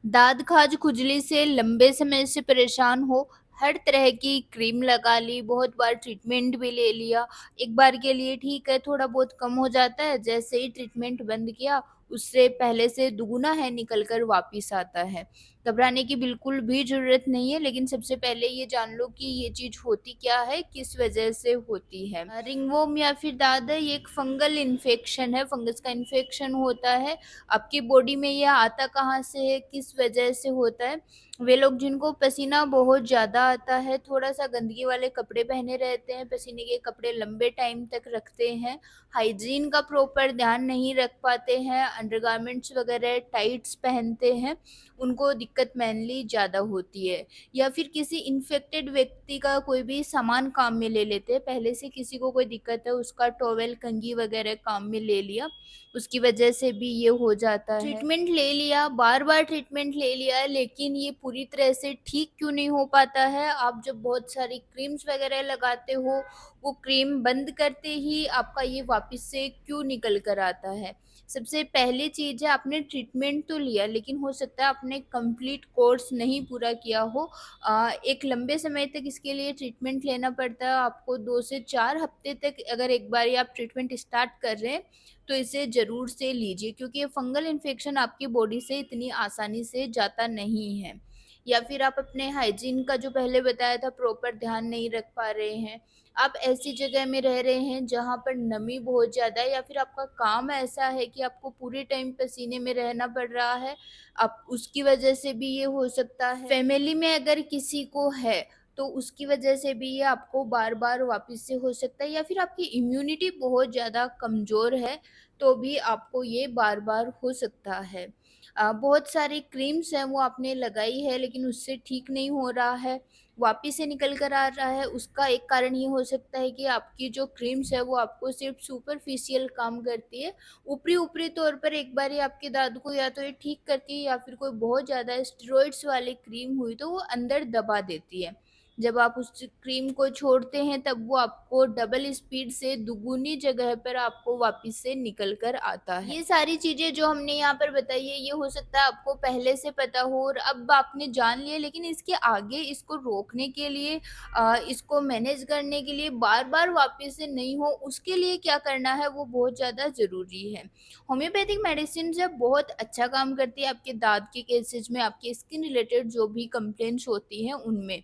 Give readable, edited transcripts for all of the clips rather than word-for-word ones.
दाद खाज खुजली से लंबे समय से परेशान हो, हर तरह की क्रीम लगा ली, बहुत बार ट्रीटमेंट भी ले लिया। एक बार के लिए ठीक है, थोड़ा बहुत कम हो जाता है, जैसे ही ट्रीटमेंट बंद किया, उससे पहले से दुगुना है निकल कर वापिस आता है। घबराने की बिल्कुल भी ज़रूरत नहीं है, लेकिन सबसे पहले ये जान लो कि ये चीज़ होती क्या है, किस वजह से होती है। रिंगवॉर्म या फिर दाद है, ये एक फंगल इन्फेक्शन है, फंगस का इन्फेक्शन होता है। आपकी बॉडी में ये आता कहाँ से है, किस वजह से होता है? वे लोग जिनको पसीना बहुत ज़्यादा आता है, थोड़ा-सा गंदगी वाले कपड़े पहने रहते हैं, पसीने के कपड़े लंबे टाइम तक रखते हैं, हाइजीन का प्रॉपर ध्यान नहीं रख पाते हैं, अंडरगारमेंट्स वगैरह टाइट्स पहनते हैं, उनको दिक्कत मेनली ज़्यादा होती है। या फिर किसी इन्फेक्टेड व्यक्ति का कोई भी सामान काम में ले लेते हैं, पहले से किसी को कोई दिक्कत है, उसका टॉवेल, कंघी वगैरह काम में ले लिया, उसकी वजह से भी ये हो जाता है। ट्रीटमेंट ले लिया, बार-बार ट्रीटमेंट ले लिया है, लेकिन ये पूरी तरह से ठीक क्यों नहीं हो पाता है? आप जब बहुत सारी क्रीम्स वगैरह लगाते हो, वो क्रीम बंद करते ही आपका ये वापस से क्यों निकल कर आता है? सबसे पहली चीज़ है, आपने ट्रीटमेंट तो लिया, लेकिन हो सकता है आपने कंप्लीट कोर्स नहीं पूरा किया हो। एक लंबे समय तक इसके लिए ट्रीटमेंट लेना पड़ता है आपको, 2 से 4 हफ्ते तक अगर एक बारी आप ट्रीटमेंट स्टार्ट कर रहे हैं, तो इसे ज़रूर से लीजिए, क्योंकि ये फंगल इन्फेक्शन आपकी बॉडी से इतनी आसानी से जाता नहीं है। या फिर आप अपने हाइजीन का जो पहले बताया था प्रॉपर ध्यान नहीं रख पा रहे हैं, आप ऐसी जगह में रह रहे हैं जहाँ पर नमी बहुत ज़्यादा है, या फिर आपका काम ऐसा है कि आपको पूरे टाइम पसीने में रहना पड़ रहा है, आप उसकी वजह से भी ये हो सकता है। फैमिली में अगर किसी को है, तो उसकी वजह से भी ये आपको बार-बार वापस से हो सकता है, या फिर आपकी इम्यूनिटी बहुत ज़्यादा कमज़ोर है, तो भी आपको ये बार-बार हो सकता है। बहुत सारी क्रीम्स हैं वो आपने लगाई है, लेकिन उससे ठीक नहीं हो रहा है, वापिस से निकल कर आ रहा है। उसका एक कारण ये हो सकता है कि आपकी जो क्रीम्स है वो आपको सिर्फ़ सुपरफिशियल काम करती है। ऊपरी-ऊपरी तौर पर एक बारी आपके दाँत को या तो ये ठीक करती है, या फिर कोई बहुत ज़्यादा स्टेरॉइड्स वाली क्रीम हुई तो वो अंदर दबा देती है। जब आप उस क्रीम को छोड़ते हैं, तब वो आपको डबल स्पीड से दुगुनी जगह पर आपको वापस से निकल कर आता है। ये सारी चीज़ें जो हमने यहाँ पर बताई है, ये हो सकता है आपको पहले से पता हो और अब आपने जान लिया, लेकिन इसके आगे इसको रोकने के लिए, इसको मैनेज करने के लिए, बार-बार वापस से नहीं हो, उसके लिए क्या करना है वो बहुत ज़्यादा ज़रूरी है। होम्योपैथिक मेडिसिन जब बहुत अच्छा काम करती है आपके दाँत के केसेज़ में, आपके स्किन रिलेटेड जो भी कंप्लेंट्स होती हैं उनमें।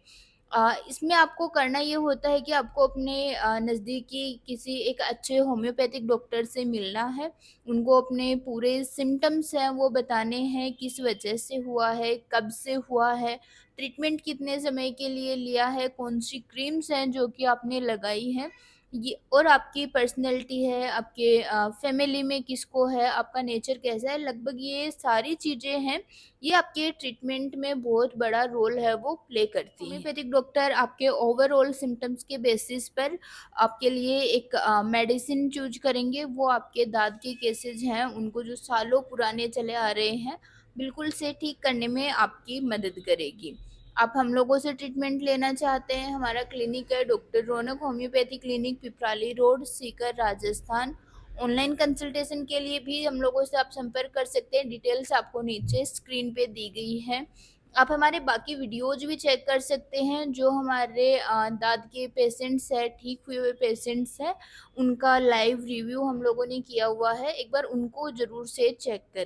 इसमें आपको करना ये होता है कि आपको अपने नज़दीकी किसी एक अच्छे होम्योपैथिक डॉक्टर से मिलना है। उनको अपने पूरे सिम्पटम्स हैं वो बताने हैं, किस वजह से हुआ है, कब से हुआ है, ट्रीटमेंट कितने समय के लिए लिया है, कौन-सी क्रीम्स हैं जो कि आपने लगाई हैं। ये और आपकी पर्सनैलिटी है, आपके फैमिली में किसको है, आपका नेचर कैसा है, लगभग ये सारी चीज़ें हैं, ये आपके ट्रीटमेंट में बहुत बड़ा रोल है वो प्ले करती हैं। होम्योपैथिक डॉक्टर आपके ओवरऑल सिम्पटम्स के बेसिस पर आपके लिए एक मेडिसिन चूज़ करेंगे, वो आपके दाँत के केसेज़ हैं, उनको जो सालों पुराने चले आ रहे हैं, बिल्कुल से ठीक करने में आपकी मदद करेगी। आप हम लोगों से ट्रीटमेंट लेना चाहते हैं, हमारा क्लिनिक है doctor Raunak homeopathy clinic, Piprali road, Sikar, Rajasthan. Online consultation के लिए भी हम लोगों से आप संपर्क कर सकते हैं, डिटेल्स आपको नीचे स्क्रीन पे दी गई हैं। आप हमारे बाकी वीडियोज़ भी चेक कर सकते हैं, जो हमारे दाँत के पेशेंट्स हैं, ठीक हुए हुए पेशेंट्स हैं, उनका लाइव रिव्यू हम लोगों ने किया हुआ है, एक बार उनको ज़रूर से चेक करें।